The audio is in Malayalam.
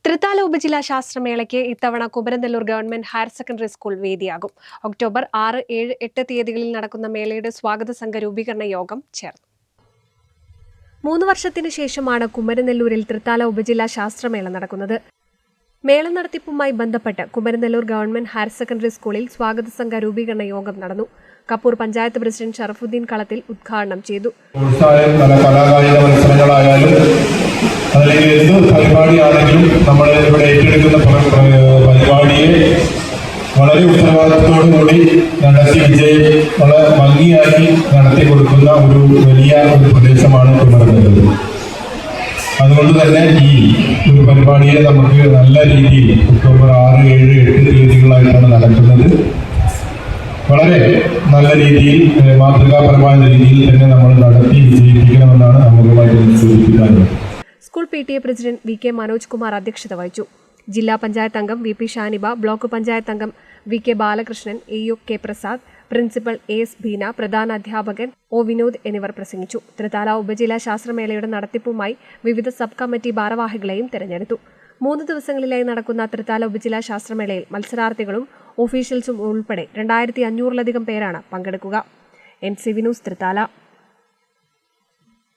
തൃത്താല ഉപജില്ലാ ശാസ്ത്രമേളയ്ക്ക് ഇത്തവണ Kumaranellur government higher secondary school വേദിയാകും. ഒക്ടോബർ 6, 7, 8 തീയതികളിൽ നടക്കുന്ന മേളയുടെ സ്വാഗത സംഘ രൂപീകരണ യോഗം ചേർന്നു. 3 വർഷത്തിനു ശേഷമാണ് കുമരനെല്ലൂരിൽ തൃത്താല ഉപജില്ലാ ശാസ്ത്രമേള നടക്കുന്നത്. മേള നടത്തിപ്പുമായി ബന്ധപ്പെട്ട് കുമരനെല്ലൂർ ഗവൺമെന്റ് ഹയർ സെക്കൻഡറി സ്കൂളിൽ സ്വാഗത സംഘ രൂപീകരണ യോഗം നടന്നു. കപ്പൂർ പഞ്ചായത്ത് പ്രസിഡന്റ് ഷറഫുദ്ദീൻ കളത്തിൽ ഉദ്ഘാടനം ചെയ്തു. അല്ലെങ്കിൽ എന്ത് പരിപാടിയാണെങ്കിലും നമ്മൾ ഇവിടെ ഏറ്റെടുക്കുന്ന പരിപാടിയെ വളരെ ഉത്തരവാദിത്തത്തോടുകൂടി നടത്തി വിജയം വളരെ ഭംഗിയാക്കി നടത്തി കൊടുക്കുന്ന ഒരു വലിയ പ്രദേശമാണ് കുമരനെല്ലൂർ. അതുകൊണ്ട് തന്നെ ഈ ഒരു പരിപാടിയെ നമുക്ക് നല്ല രീതിയിൽ ഒക്ടോബർ 6, 7, 8 തീയതികളായിട്ടാണ് നടക്കുന്നത്. വളരെ നല്ല രീതിയിൽ മാതൃകാപരമായ രീതിയിൽ തന്നെ നമ്മൾ നടത്തി വിജയിപ്പിക്കണമെന്നാണ് നമുക്കുമായിട്ട് സൂചിപ്പിക്കാറുള്ളത്. School PTA president VK Manoj Kumar അധ്യക്ഷത വഹിച്ചു. ജില്ലാ പഞ്ചായത്ത് അംഗം VP ഷാനിബ, ബ്ലോക്ക് പഞ്ചായത്ത് അംഗം VK Balakrishnan, AO K Prasad, principal AS Beena, പ്രധാന അധ്യാപകൻ O വിനോദ് എന്നിവർ പ്രസംഗിച്ചു. തൃത്താല ഉപജില്ലാ ശാസ്ത്രമേളയുടെ നടത്തിപ്പുമായി വിവിധ സബ് കമ്മിറ്റി ഭാരവാഹികളെയും തെരഞ്ഞെടുത്തു. 3 ദിവസങ്ങളിലായി നടക്കുന്ന തൃത്താല ഉപജില്ലാ ശാസ്ത്രമേളയിൽ മത്സരാർത്ഥികളും ഒഫീഷ്യൽസും ഉൾപ്പെടെ 2500-ലധികം പേരാണ് പങ്കെടുക്കുക. NCV news, Thrithala.